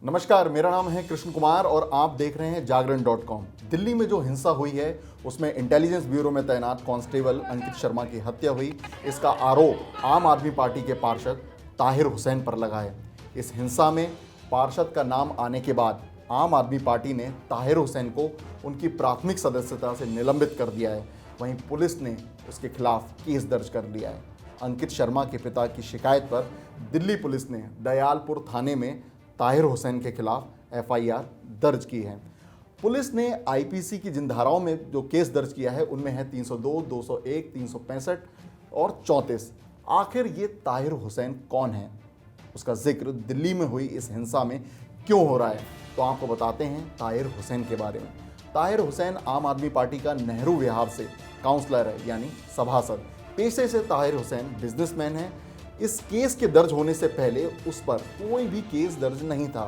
नमस्कार, मेरा नाम है कृष्ण कुमार और आप देख रहे हैं जागरण.com। दिल्ली में जो हिंसा हुई है उसमें इंटेलिजेंस ब्यूरो में तैनात कांस्टेबल अंकित शर्मा की हत्या हुई, इसका आरोप आम आदमी पार्टी के पार्षद ताहिर हुसैन पर लगा है। इस हिंसा में पार्षद का नाम आने के बाद आम आदमी पार्टी ने ताहिर हुसैन को उनकी प्राथमिक सदस्यता से निलंबित कर दिया है। वहीं पुलिस ने उसके खिलाफ केस दर्ज कर लिया है। अंकित शर्मा के पिता की शिकायत पर दिल्ली पुलिस ने दयालपुर थाने में ताहिर हुसैन के खिलाफ एफआईआर दर्ज की है। पुलिस ने आईपीसी की जिन धाराओं में जो केस दर्ज किया है उनमें है 302, 201, 365 और 34। आखिर ये ताहिर हुसैन कौन है, उसका जिक्र दिल्ली में हुई इस हिंसा में क्यों हो रहा है, तो आपको बताते हैं ताहिर हुसैन के बारे में। ताहिर हुसैन आम आदमी पार्टी का नेहरू विहार से काउंसलर है, यानी सभासद। पेशे से ताहिर हुसैन बिजनेसमैन है। इस केस के दर्ज होने से पहले उस पर कोई भी केस दर्ज नहीं था।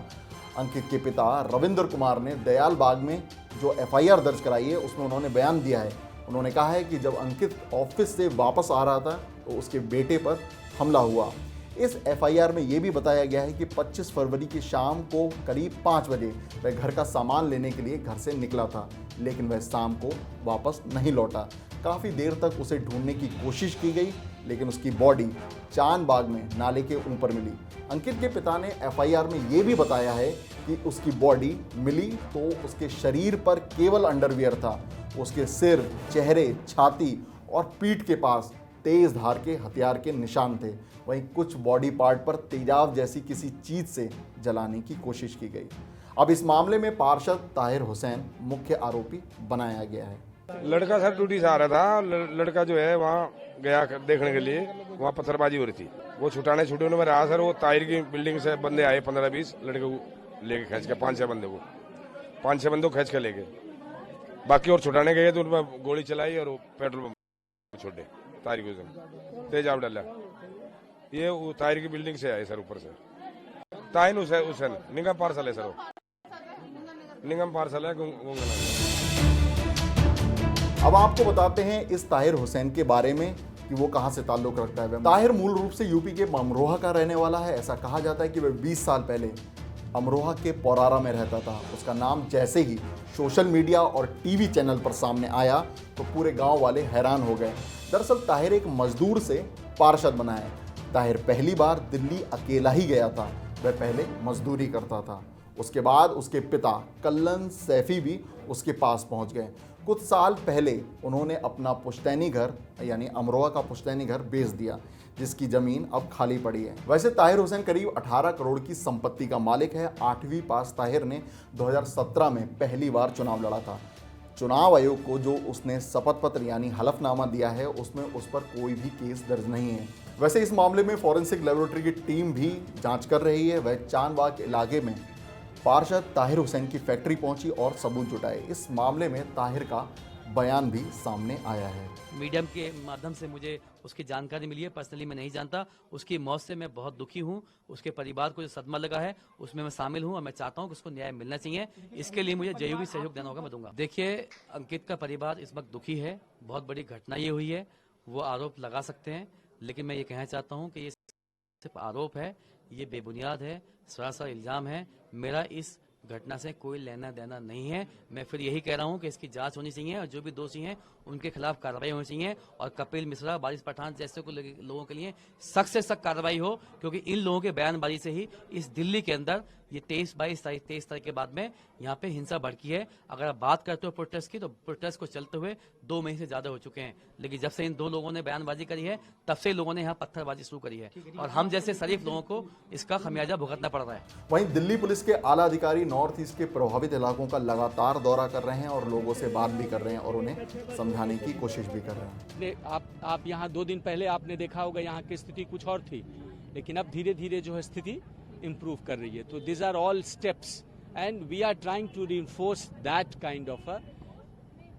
अंकित के पिता रविंद्र कुमार ने दयाल बाग में जो एफआईआर दर्ज कराई है उसमें उन्होंने बयान दिया है। उन्होंने कहा है कि जब अंकित ऑफिस से वापस आ रहा था तो उसके बेटे पर हमला हुआ। इस एफआईआर में यह भी बताया गया है कि 25 फरवरी की शाम को करीब 5 बजे वह घर का सामान लेने के लिए घर से निकला था, लेकिन वह शाम को वापस नहीं लौटा। काफ़ी देर तक उसे ढूंढने की कोशिश की गई, लेकिन उसकी बॉडी चांद बाग में नाले के ऊपर मिली। अंकित के पिता ने एफआईआर में यह भी बताया है कि उसकी बॉडी मिली तो उसके शरीर पर केवल अंडरवियर था। उसके सिर, चेहरे, छाती और पीठ के पास तेज धार के हथियार के निशान थे। वहीं कुछ बॉडी पार्ट पर तेजाब जैसी किसी चीज से जलाने की कोशिश की गई। अब इस मामले में पार्षद ताहिर हुसैन मुख्य आरोपी बनाया गया है। लड़का सर ड्यूटी से आ रहा था। लड़का जो है वहाँ गया देखने के लिए, वहाँ पत्थरबाजी हो रही थी। वो छुटाने में रहा सर। वो ताहिर की बिल्डिंग से बंदे आए 15-20 लड़के को लेके खींच के, 5-6 बंदे को 5-6 बंदों खींच के लेके, बाकी और छुटाने गए तो उनमें गोली चलाई और पेट्रोल पंप छोड़े। ताहिर को तेजाब डाला। ये ताहिर की बिल्डिंग से आए सर, ऊपर से। ताहिर हुसैन निगम पार्सल है सर, वो निगम पार्सल है गुंगना। अब आपको बताते हैं इस ताहिर हुसैन के बारे में कि वो कहां से ताल्लुक रखता है। ताहिर मूल रूप से यूपी के अमरोहा का रहने वाला है। ऐसा कहा जाता है कि वह 20 साल पहले अमरोहा के पौरारा में रहता था। उसका नाम जैसे ही सोशल मीडिया और टीवी चैनल पर सामने आया तो पूरे गांव वाले हैरान हो गए। दरअसल ताहिर एक मजदूर से पार्षद बना है। ताहिर पहली बार दिल्ली अकेला ही गया था। वह पहले मजदूरी करता था। उसके बाद उसके पिता कल्लन सैफी भी उसके पास पहुंच गए। कुछ साल पहले उन्होंने अपना पुश्तैनी घर यानी अमरोहा का पुश्तैनी घर बेच दिया, जिसकी ज़मीन अब खाली पड़ी है। वैसे ताहिर हुसैन करीब 18 करोड़ की संपत्ति का मालिक है। 8वीं पास ताहिर ने 2017 में पहली बार चुनाव लड़ा था। चुनाव आयोग को जो उसने शपथ पत्र यानी हलफनामा दिया है उसमें उस पर कोई भी केस दर्ज नहीं है। वैसे इस मामले में फॉरेंसिक लेबोरेटरी की टीम भी जाँच कर रही है। वह चांदबाग इलाके में पार्षद ताहिर हुसैन की फैक्ट्री पहुंची और सबूत जुटाए। इस मामले में ताहिर का बयान भी सामने आया है। मीडियम के माध्यम से मुझे उसकी जानकारी मिली है। पर्सनली मैं नहीं जानता। उसकी मौत से मैं बहुत दुखी हूं। उसके परिवार को जो सदमा लगा है उसमें मैं शामिल हूं और मैं चाहता हूं कि उसको न्याय मिलना चाहिए। इसके लिए मुझे जो भी सहयोग देना होगा मैं दूंगा। देखिए, अंकित का परिवार इस वक्त दुखी है। बहुत बड़ी घटना ये हुई है। वो आरोप लगा सकते हैं, लेकिन मैं ये कहना चाहता हूँ कि ये सिर्फ आरोप है, ये बेबुनियाद है, सरासर इल्जाम है। मेरा इस घटना से कोई लेना देना नहीं है। मैं फिर यही कह रहा हूं कि इसकी जांच होनी चाहिए और जो भी दोषी हैं उनके खिलाफ कार्रवाई होनी चाहिए और कपिल मिश्रा, बारिश पठान जैसे लोगों के लिए सख्त से सख्त कार्रवाई हो, क्योंकि इन लोगों के बयानबाजी से ही इस दिल्ली के अंदर ये 23 तारीख के बाद में यहाँ पे हिंसा भड़की है। अगर आप बात करते हो प्रोटेस्ट की, तो प्रोटेस्ट को चलते हुए 2 महीने से ज्यादा हो चुके हैं, लेकिन जब से इन 2 लोगों ने बयानबाजी करी है तब से लोगों ने यहाँ पत्थरबाजी शुरू करी है और हम जैसे शरीफ लोगों को इसका खमियाजा भुगतना पड़ रहा है। वहीं दिल्ली पुलिस के आला अधिकारी नॉर्थ ईस्ट के प्रभावित इलाकों का लगातार दौरा कर रहे हैं और लोगों से बात भी कर रहे हैं और उन्हें समझाने की कोशिश भी कर रहे हैं। आप यहाँ 2 दिन पहले आपने देखा होगा यहाँ की स्थिति कुछ और थी, लेकिन अब धीरे धीरे जो है स्थिति इम्प्रूव कर रही है। तो this are all steps and we are trying to reinforce that kind of a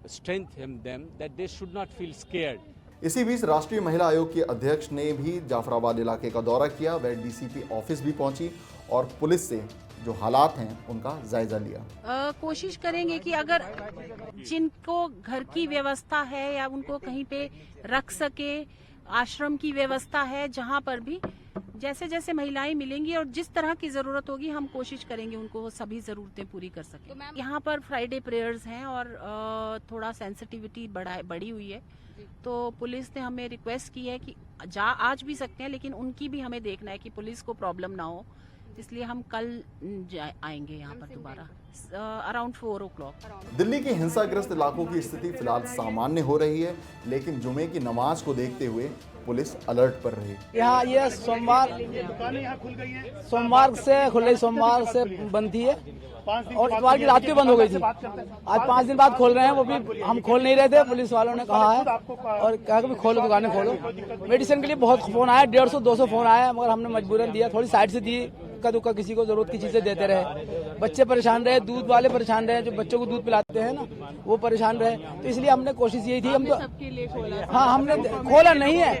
strength in them that they should not feel scared. इसी बीच राष्ट्रीय महिला आयोग की अध्यक्ष ने भी जाफराबाद इलाके का दौरा किया। वह डीसीपी ऑफिस भी पहुंची और पुलिस से जो हालात हैं उनका जायजा लिया। कोशिश करेंगे कि अगर जिनको घर की व्यवस्था है या उनको कहीं पे रख सके, आश्रम की व्यवस्था है, जहां पर भी जैसे जैसे महिलाएं मिलेंगी और जिस तरह की जरूरत होगी हम कोशिश करेंगे उनको वो सभी जरूरतें पूरी कर सकें। यहाँ पर फ्राइडे प्रेयर्स हैं और थोड़ा सेंसिटिविटी बढ़ी हुई है, तो पुलिस ने हमें रिक्वेस्ट की है कि आज भी सकते हैं, लेकिन उनकी भी हमें देखना है कि पुलिस को प्रॉब्लम ना हो, इसलिए हम कल आएंगे यहाँ पर दोबारा अराउंड 4 o'clock। दिल्ली के हिंसाग्रस्त इलाकों की स्थिति फिलहाल सामान्य हो रही है, लेकिन जुमे की नमाज को देखते हुए पुलिस अलर्ट पर रही। यहाँ ये सोमवार से खुले, सोमवार से बंद थी है और इतवार की रात को बंद हो गई थी। आज 5 दिन बाद खोल रहे हैं, वो भी हम खोल नहीं रहे थे, पुलिस वालों ने कहा है और कहा कि खोलो दुकानें खोलो। मेडिसिन के लिए बहुत फोन आया, 150-200 फोन आया, मगर हमने मजबूरन दिया, थोड़ी साइड से दी, इक्का दुक्का किसी को जरूरत की चीजें देते रहे। बच्चे परेशान रहे, दूध वाले परेशान रहे, जो बच्चों को दूध पिलाते हैं ना वो परेशान रहे, तो इसलिए हमने कोशिश यही थी, हम तो हाँ हमने खोला नहीं है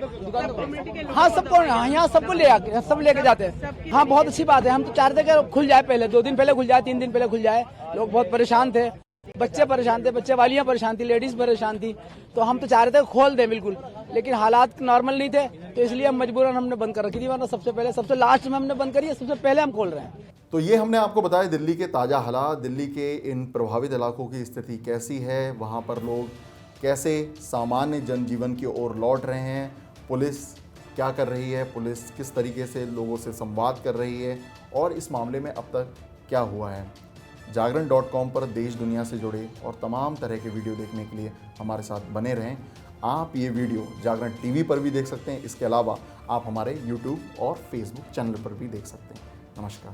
हाँ सबको, यहाँ सबको ले आके सब लेके जाते हैं। हाँ बहुत अच्छी बात है, हम तो चाहते थे कि खुल जाए, पहले 2 दिन पहले खुल जाए, 3 दिन पहले खुल जाए। लोग बहुत परेशान थे, बच्चे परेशान थे, बच्चे वालियाँ परेशान थी, लेडीज परेशान थी, तो हम तो चाह रहे थे खोल दें बिल्कुल, लेकिन हालात नॉर्मल नहीं थे, तो इसलिए हम मजबूरन हमने बंद कर रखी थी, वरना सबसे लास्ट में हमने बंद करी है, सबसे पहले हम खोल रहे हैं। तो ये हमने आपको बताया दिल्ली के ताज़ा हालात, दिल्ली के इन प्रभावित इलाकों की स्थिति कैसी है, वहाँ पर लोग कैसे सामान्य जनजीवन की ओर लौट रहे हैं, पुलिस क्या कर रही है, पुलिस किस तरीके से लोगों से संवाद कर रही है और इस मामले में अब तक क्या हुआ है। जागरण.com पर देश दुनिया से जुड़े और तमाम तरह के वीडियो देखने के लिए हमारे साथ बने रहें। आप ये वीडियो जागरण टीवी पर भी देख सकते हैं, इसके अलावा आप हमारे यूट्यूब और फेसबुक चैनल पर भी देख सकते हैं। नमस्कार।